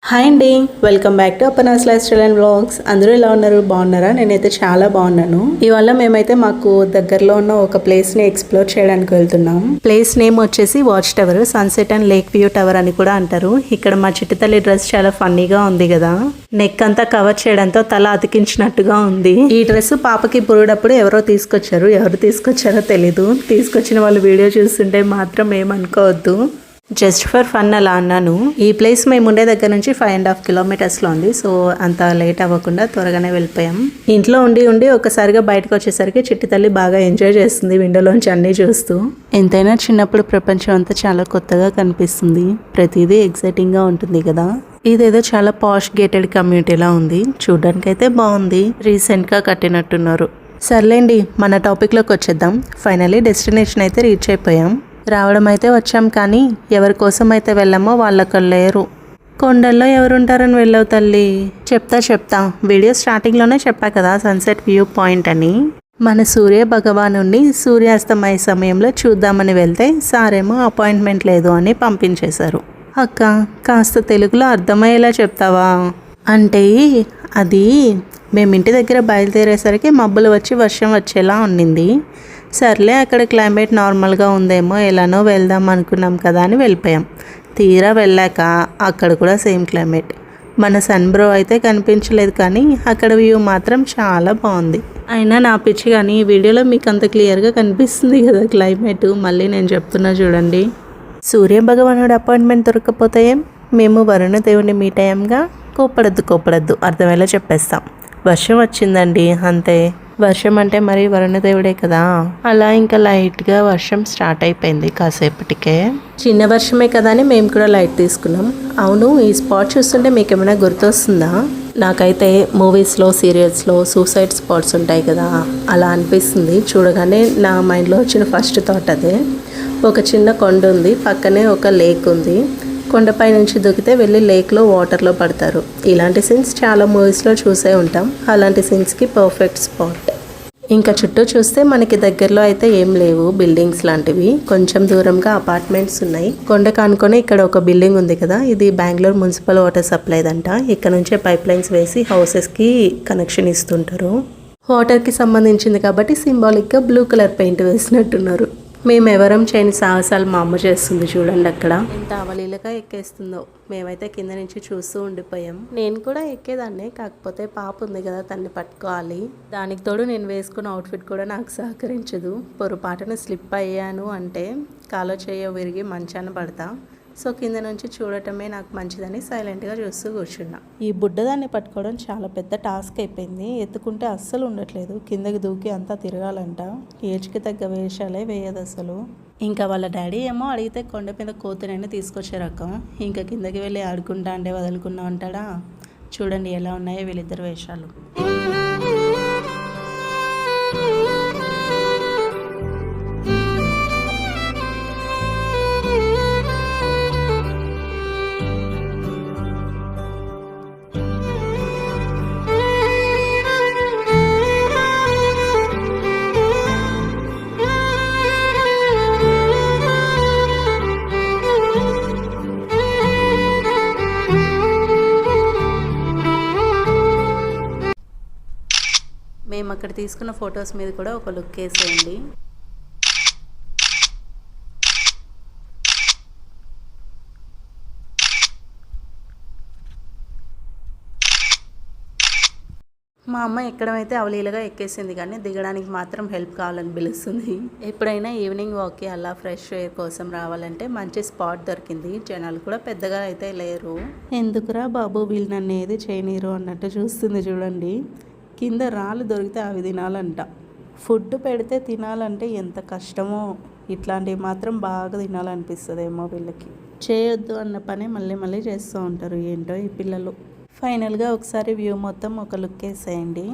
Hi అండి, welcome back to Aparna's life style and vlogs. అందరూ ఎలా ఉన్నారు? బాగున్నారా? నేనైతే చాలా బాగున్నాను. ఇవాళ మేమైతే మాకు దగ్గరలో ఉన్న ఒక ప్లేస్ని ఎక్స్ప్లోర్ చేయడానికి వెళ్తున్నాం. ప్లేస్ నేమ్ వచ్చేసి watch tower, sunset and lake view tower అని కూడా అంటారు. ఇక్కడ మా చిట్టి తల్లి డ్రెస్ చాలా ఫన్నీగా ఉంది కదా, నెక్ అంతా కవర్ చేయడంతో తల అతికించినట్టుగా ఉంది. ఈ డ్రెస్ పాపకి పురుడప్పుడు ఎవరో తీసుకొచ్చారు. ఎవరు తీసుకొచ్చారో తెలీదు. తీసుకొచ్చిన వాళ్ళు వీడియో చూస్తుంటే మాత్రం ఏమనుకోవద్దు, జస్ట్ ఫర్ ఫన్ అలా అన్నాను. ఈ ప్లేస్ మేము ఉండే దగ్గర నుంచి 5.5 కిలోమీటర్స్లో ఉంది. సో అంత లేట్ అవ్వకుండా త్వరగానే వెళ్ళిపోయాం. ఇంట్లో ఉండి ఒకసారిగా బయటకు వచ్చేసరికి చిట్టి తల్లి బాగా ఎంజాయ్ చేస్తుంది విండోలోంచి అన్నీ చూస్తూ. ఎంతైనా చిన్నప్పుడు ప్రపంచం అంతా చాలా కొత్తగా కనిపిస్తుంది. ప్రతిదీ ఎక్సైటింగ్గా ఉంటుంది కదా. ఇదేదో చాలా పాష్ గేటెడ్ కమ్యూనిటీలా ఉంది. చూడ్డానికి అయితే బాగుంది. రీసెంట్గా కట్టినట్టున్నారు. సర్లేండి, మన టాపిక్లోకి వచ్చేద్దాం. ఫైనలీ డెస్టినేషన్ అయితే రీచ్ అయిపోయాం. రావడం అయితే వచ్చాం, కానీ ఎవరి కోసం అయితే వెళ్ళామో వాళ్ళక్కడ లేరు. కొండల్లో ఎవరుంటారని వెళ్ళావు తల్లి? చెప్తా వీడియో స్టార్టింగ్లోనే చెప్పా కదా సన్సెట్ వ్యూ పాయింట్ అని. మన సూర్య భగవాను సూర్యాస్తమయ సమయంలో చూద్దామని వెళ్తే సారేమో అపాయింట్మెంట్ లేదు అని పంపించేశారు. అక్క, కాస్త తెలుగులో అర్థమయ్యేలా చెప్తావా? అంటే అది మేము ఇంటి దగ్గర బయలుదేరేసరికి మబ్బులు వచ్చి వర్షం వచ్చేలా ఉండింది. సర్లే, అక్కడ క్లైమేట్ నార్మల్గా ఉందేమో, ఎలానో వెళ్దాం అనుకున్నాం కదా అని వెళ్ళిపోయాం. తీరా వెళ్ళాక అక్కడ కూడా సేమ్ క్లైమేట్. మన సన్ బ్రో అయితే కనిపించలేదు, కానీ అక్కడ వ్యూ మాత్రం చాలా బాగుంది. అయినా నా పిచ్చి, కానీ ఈ వీడియోలో మీకు అంత క్లియర్గా కనిపిస్తుంది కదా క్లైమేట్. మళ్ళీ నేను చెప్తున్నా చూడండి. సూర్య భగవానుడు అపాయింట్మెంట్ దొరకకపోతే మేము వరుణ దేవుడిని మీట్ అయ్యాంగా. కోపడద్దు, అర్థమయ్యేలా చెప్పేస్తాం. వర్షం వచ్చిందండి, అంతే. వర్షం అంటే మరి వరుణదేవుడే కదా. అలా ఇంకా లైట్గా వర్షం స్టార్ట్ అయిపోయింది కాసేపటికే. చిన్న వర్షమే కదా అని మేము కూడా లైట్ తీసుకున్నాం. అవును, ఈ స్పాట్ చూస్తుంటే మీకు ఏమైనా గుర్తొస్తుందా? నాకైతే మూవీస్లో, సీరియల్స్లో సూసైడ్ స్పాట్స్ ఉంటాయి కదా, అలా అనిపిస్తుంది. చూడగానే నా మైండ్లో వచ్చిన ఫస్ట్ థాట్ అదే. ఒక చిన్న కొండ ఉంది, పక్కనే ఒక లేక్ ఉంది. కొండపై నుంచి దూకితే వెళ్ళి లేక్లో వాటర్లో పడతారు. ఇలాంటి సీన్స్ చాలా మూవీస్లో చూసే ఉంటాం. అలాంటి సీన్స్కి పర్ఫెక్ట్ స్పాట్. ఇంకా చుట్టూ చూస్తే మనకి దగ్గరలో అయితే ఏం లేవు బిల్డింగ్స్ లాంటివి. కొంచెం దూరంగా అపార్ట్మెంట్స్ ఉన్నాయి. కొండ కానుకొని ఇక్కడ ఒక బిల్డింగ్ ఉంది కదా, ఇది బెంగళూరు మున్సిపల్ వాటర్ సప్లై దంట. ఇక్కడ నుంచే పైప్ లైన్స్ వేసి హౌసెస్కి కనెక్షన్ ఇస్తుంటారు. వాటర్కి సంబంధించింది కాబట్టి సింబాలిక్గా బ్లూ కలర్ పెయింట్ వేసినట్టున్నారు. మేము ఎవరం చేయని సాహసాలు మా అమ్మ చేస్తుంది చూడండి. అక్కడ ఎంత అవలీలగా ఎక్కేస్తుందో. మేమైతే కింద నుంచి చూస్తూ ఉండిపోయాం. నేను కూడా ఎక్కేదాన్నే, కాకపోతే పాప ఉంది కదా, తన్ని పట్టుకోవాలి. దానికి తోడు నేను వేసుకున్న అవుట్ఫిట్ కూడా నాకు సహకరించదు. పొరపాటున స్లిప్ అయ్యాను అంటే కాలో చేయో విరిగి మంచాన పడతా. సో కింద నుంచి చూడటమే నాకు మంచిదని సైలెంట్గా చూస్తూ కూర్చున్నా. ఈ బుడ్డదాన్ని పట్టుకోవడం చాలా పెద్ద టాస్క్ అయిపోయింది. ఎత్తుకుంటే అస్సలు ఉండట్లేదు. కిందకి దూకి అంతా తిరగాలంట. ఏజ్కి తగ్గ వేషాలే వేయదు అసలు. ఇంకా వాళ్ళ డాడీ ఏమో అడిగితే కొండ మీద కోతునైనా తీసుకొచ్చే రకం. ఇంకా కిందకి వెళ్ళి ఆడుకుంటా అంటే వదులుకున్నా ఉంటాడా. చూడండి ఎలా ఉన్నాయో వీళ్ళిద్దరు వేషాలు. మేము అక్కడ తీసుకున్న ఫొటోస్ మీద కూడా ఒక లుక్ వేసేయండి. మా అమ్మ ఎక్కడమైతే అవలీలగా ఎక్కేసింది, కానీ దిగడానికి మాత్రం హెల్ప్ కావాలని పిలుస్తుంది. ఎప్పుడైనా ఈవినింగ్ వాక్కి అలా ఫ్రెష్ ఎయిర్ కోసం రావాలంటే మంచి స్పాట్ దొరికింది. జనాలు కూడా పెద్దగా అయితే లేరు. ఎందుకురా బాబు వీళ్ళు నన్ను ఏది చేయనీరు అన్నట్టు చూస్తుంది చూడండి. కింద రాళ్ళు దొరికితే అవి తినాలంట. ఫుడ్ పెడితే తినాలంటే ఎంత కష్టమో. ఇట్లాంటివి మాత్రం బాగా తినాలనిపిస్తుందేమో వీళ్ళకి. చేయొద్దు అన్న పని మళ్ళీ చేస్తూ ఉంటారు. ఏంటో ఈ పిల్లలు. ఫైనల్గా ఒకసారి వ్యూ మొత్తం ఒక లుక్ వేసేయండి.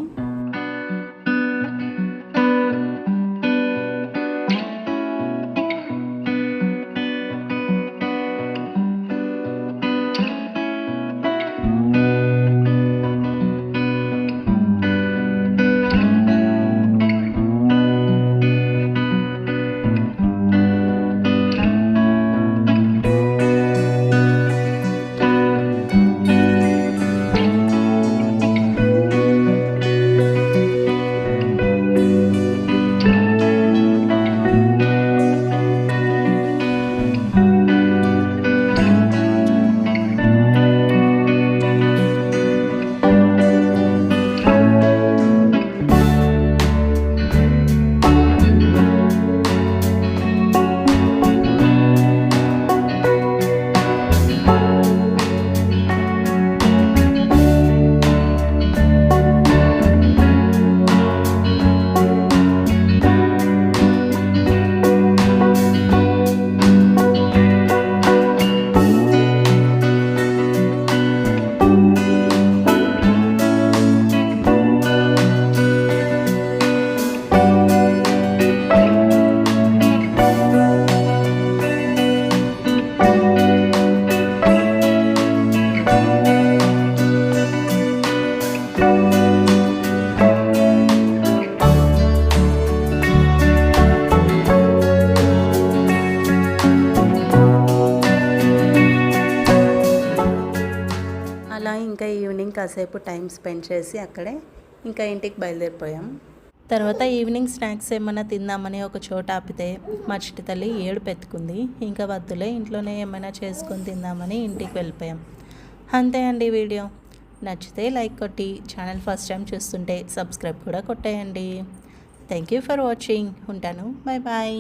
కాసేపు టైం స్పెండ్ చేసి అక్కడే ఇంకా ఇంటికి బయలుదేరిపోయాం. తర్వాత ఈవినింగ్ స్నాక్స్ ఏమైనా తిందామని ఒక చోట ఆపితే మా చిట్టి తల్లి ఏడుపెత్తుకుంది. ఇంకా వద్దులే, ఇంట్లోనే ఏమైనా చేసుకొని తిందామని ఇంటికి వెళ్ళిపోయాం. అంతే అండి వీడియో. నచ్చితే లైక్ కొట్టి, ఛానల్ ఫస్ట్ టైం చూస్తుంటే సబ్స్క్రైబ్ కూడా కొట్టేయండి. Thank you for watching. ఉంటాను. Bye bye.